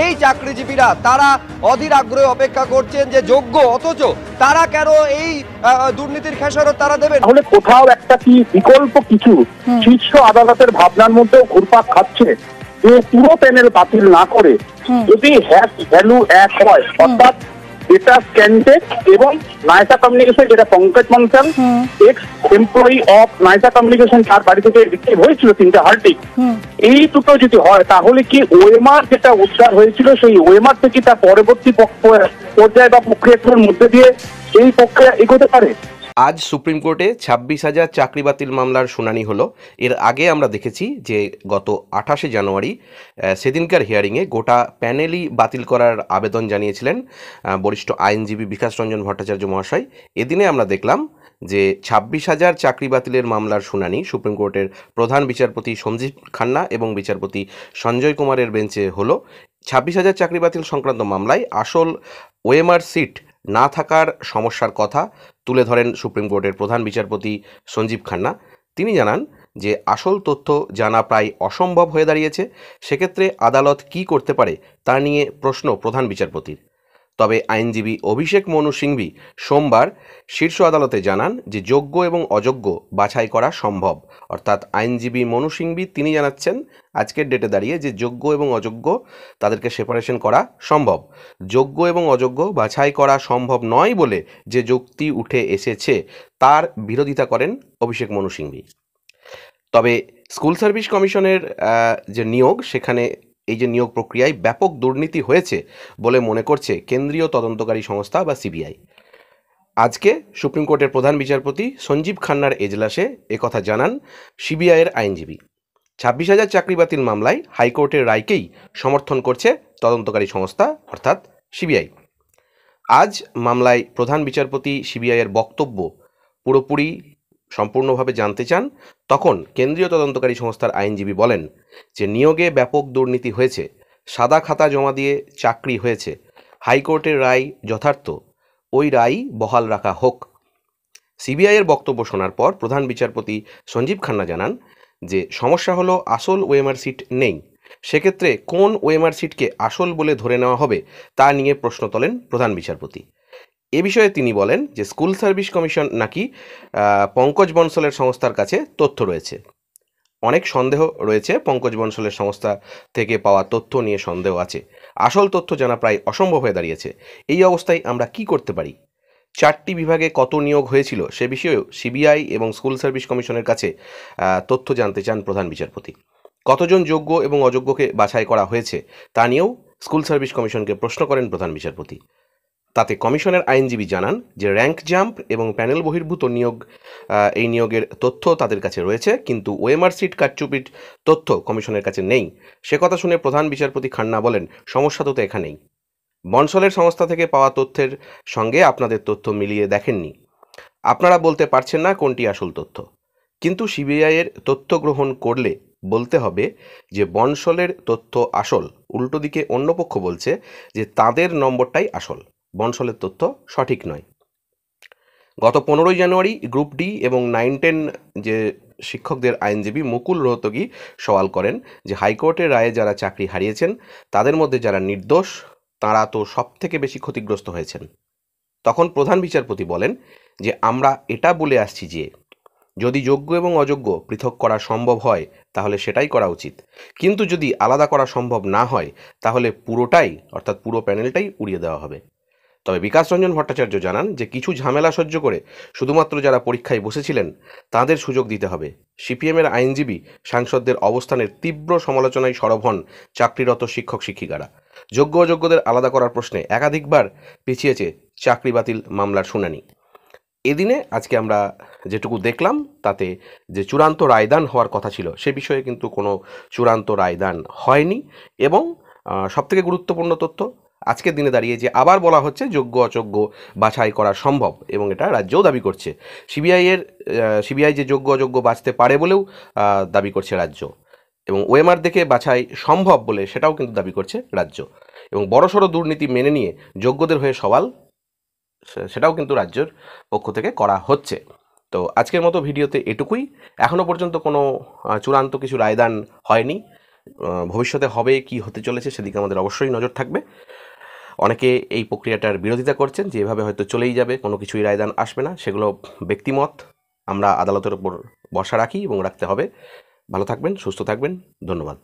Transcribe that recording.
এই চাকরিজীবীরা তারা অধীর আগ্রহে অপেক্ষা করছেন যে যোগ্য, অথচ তারা কেন এই দুর্নীতির খেসারত তারা দেবেন? তাহলে কোথাও একটা কি বিকল্প কিছু শীর্ষ আদালতের ভাবনার মধ্যেও ঘুরপাক খাচ্ছে যে পুরো প্যানেল বাতিল না করে যদি হ্যাশ ভ্যালু এক হয়, অর্থাৎ ডেটা ক্যান্ডিডেট এবং নায়সা কমিউনিকেশন, যেটা Pankaj Bansal ex employee of Nysa communication, তার বাড়ি থেকে রিসিভ হয়েছিল 3টা হার্টিক, এই দুটো যদি হয় তাহলে কি ওএমআর যেটা উদ্ধার হয়েছিল সেই ওএমআর থেকে তার পরবর্তী পর্যায়ে বা প্রক্রিয়ার মধ্যে দিয়ে এই প্রক্রিয়া এগোতে পারে? আজ সুপ্রিম কোর্টে 26,000 চাকরি বাতিল মামলার শুনানি হলো। এর আগে আমরা দেখেছি যে গত 28শে জানুয়ারি সেদিনকার হিয়ারিংয়ে গোটা প্যানেলই বাতিল করার আবেদন জানিয়েছিলেন বরিষ্ঠ আইনজীবী বিকাশ রঞ্জন ভট্টাচার্য মহাশয়। এদিনে আমরা দেখলাম যে 26,000 চাকরি বাতিলের মামলার শুনানি সুপ্রিম কোর্টের প্রধান বিচারপতি সঞ্জীব খান্না এবং বিচারপতি সঞ্জয় কুমারের বেঞ্চে হলো। 26,000 চাকরি বাতিল সংক্রান্ত মামলায় আসল ওএমআর সিট না থাকার সমস্যার কথা তুলে ধরেন সুপ্রিম কোর্টের প্রধান বিচারপতি সঞ্জীব খান্না। তিনি জানান যে আসল তথ্য জানা প্রায় অসম্ভব হয়ে দাঁড়িয়েছে, সেক্ষেত্রে আদালত কি করতে পারে তা নিয়ে প্রশ্ন প্রধান বিচারপতির। তবে আইনজীবী অভিষেক মনু সিংভি সোমবার শীর্ষ আদালতে জানান যে যোগ্য এবং অযোগ্য বাছাই করা সম্ভব। অর্থাৎ আইনজীবী মনু সিংভি তিনি জানাচ্ছেন আজকের ডেটে দাঁড়িয়ে যে যোগ্য এবং অযোগ্য তাদেরকে সেপারেশন করা সম্ভব। যোগ্য এবং অযোগ্য বাছাই করা সম্ভব নয় বলে যে যুক্তি উঠে এসেছে তার বিরোধিতা করেন অভিষেক মনু সিংভি। তবে স্কুল সার্ভিস কমিশনের যে নিয়োগ, সেখানে এই যে নিয়োগ প্রক্রিয়ায় ব্যাপক দুর্নীতি হয়েছে বলে মনে করছে কেন্দ্রীয় তদন্তকারী সংস্থা বা সিবিআই। আজকে সুপ্রিম কোর্টের প্রধান বিচারপতি সঞ্জীব খান্নার এজলাসে একথা জানান সিবিআইয়ের আইনজীবী। 26,000 চাকরি বাতিল মামলায় হাইকোর্টের রায়কেই সমর্থন করছে তদন্তকারী সংস্থা অর্থাৎ সিবিআই। আজ মামলায় প্রধান বিচারপতি সিবিআইয়ের বক্তব্য পুরোপুরি সম্পূর্ণভাবে জানতে চান। তখন কেন্দ্রীয় তদন্তকারী সংস্থার আইনজীবী বলেন যে নিয়োগে ব্যাপক দুর্নীতি হয়েছে, সাদা খাতা জমা দিয়ে চাকরি হয়েছে, হাইকোর্টের রায় যথার্থ, ওই রায় বহাল রাখা হোক। সিবিআইয়ের বক্তব্য শোনার পর প্রধান বিচারপতি সঞ্জীব খান্না জানান যে সমস্যা হলো আসল ওএমআর সিট নেই, সেক্ষেত্রে কোন ওএমআর সিটকে আসল বলে ধরে নেওয়া হবে তা নিয়ে প্রশ্ন তোলেন প্রধান বিচারপতি। এ বিষয়ে তিনি বলেন যে স্কুল সার্ভিস কমিশন নাকি পঙ্কজ বনসলের সংস্থার কাছে তথ্য রয়েছে। অনেক সন্দেহ রয়েছে, পঙ্কজ বনসলের সংস্থা থেকে পাওয়া তথ্য নিয়ে সন্দেহ আছে, আসল তথ্য জানা প্রায় অসম্ভব হয়ে দাঁড়িয়েছে। এই অবস্থায় আমরা কি করতে পারি? 4টি বিভাগে কত নিয়োগ হয়েছিল সে বিষয়েও সিবিআই এবং স্কুল সার্ভিস কমিশনের কাছে তথ্য জানতে চান প্রধান বিচারপতি। কতজন যোগ্য এবং অযোগ্যকে বাছাই করা হয়েছে তা নিয়েও স্কুল সার্ভিস কমিশনকে প্রশ্ন করেন প্রধান বিচারপতি। তাতে কমিশনের আইনজীবী জানান যে র্যাঙ্ক জাম্প এবং প্যানেল বহির্ভূত নিয়োগ, এই নিয়োগের তথ্য তাদের কাছে রয়েছে, কিন্তু ওএমআর সিট কারচুপির তথ্য কমিশনের কাছে নেই। সে কথা শুনে প্রধান বিচারপতি খান্না বলেন সমস্যা তো এখানেই, বনসলের সংস্থা থেকে পাওয়া তথ্যের সঙ্গে আপনাদের তথ্য মিলিয়ে দেখেননি, আপনারা বলতে পারছেন না কোনটি আসল তথ্য। কিন্তু সিবিআইয়ের তথ্য গ্রহণ করলে বলতে হবে যে বনসলের তথ্য আসল, উল্টো দিকে অন্য পক্ষ বলছে যে তাদের নম্বরটাই আসল, বনসলের তথ্য সঠিক নয়। গত 15ই জানুয়ারি গ্রুপ ডি এবং 9-10 যে শিক্ষকদের আইনজীবী মুকুল রোহতগি সওয়াল করেন যে হাইকোর্টের রায়ে যারা চাকরি হারিয়েছেন তাদের মধ্যে যারা নির্দোষ তারা তো সব থেকে বেশি ক্ষতিগ্রস্ত হয়েছেন। তখন প্রধান বিচারপতি বলেন যে আমরা এটা বলে আসছি যে যদি যোগ্য এবং অযোগ্য পৃথক করা সম্ভব হয় তাহলে সেটাই করা উচিত, কিন্তু যদি আলাদা করা সম্ভব না হয় তাহলে পুরোটাই অর্থাৎ পুরো প্যানেলটাই উড়িয়ে দেওয়া হবে। তবে বিকাশ রঞ্জন ভট্টাচার্য জানান যে কিছু ঝামেলা সহ্য করে শুধুমাত্র যারা পরীক্ষায় বসেছিলেন তাদের সুযোগ দিতে হবে। সিপিএমের আইনজীবী সাংসদদের অবস্থানের তীব্র সমালোচনায় সরব হন চাকরিরত শিক্ষক শিক্ষিকারা। যোগ্য অযোগ্যদের আলাদা করার প্রশ্নে একাধিকবার পিছিয়েছে চাকরি বাতিল মামলার শুনানি। এদিনে আজকে আমরা যেটুকু দেখলাম তাতে যে চূড়ান্ত রায়দান হওয়ার কথা ছিল সে বিষয়ে কিন্তু কোনো চূড়ান্ত রায়দান হয়নি। এবং সবথেকে গুরুত্বপূর্ণ তথ্য আজকের দিনে দাঁড়িয়ে যে আবার বলা হচ্ছে যোগ্য অযোগ্য বাছাই করা সম্ভব, এবং এটা রাজ্যও দাবি করছে। সিবিআই যে যোগ্য অযোগ্য বাছতে পারে বলেও দাবি করছে রাজ্য, এবং ওএমআর দেখে বাছাই সম্ভব বলে সেটাও কিন্তু দাবি করছে রাজ্য। এবং বড়সড় দুর্নীতি মেনে নিয়ে যোগ্যদের হয়ে সওয়াল সেটাও কিন্তু রাজ্যের পক্ষ থেকে করা হচ্ছে। তো আজকের মতো ভিডিওতে এটুকুই। এখনও পর্যন্ত কোনো চূড়ান্ত কিছু রায়দান হয়নি। ভবিষ্যতে হবে কি হতে চলেছে সেদিকে আমাদের অবশ্যই নজর থাকবে। অনেকে এই প্রক্রিয়াটার বিরোধিতা করছেন যে এভাবে হয়তো চলেই যাবে, কোনো কিছুই রায়দান আসবে না, সেগুলো ব্যক্তিমত। আমরা আদালতের উপর ভরসা রাখি এবং রাখতে হবে। ভালো থাকবেন, সুস্থ থাকবেন, ধন্যবাদ।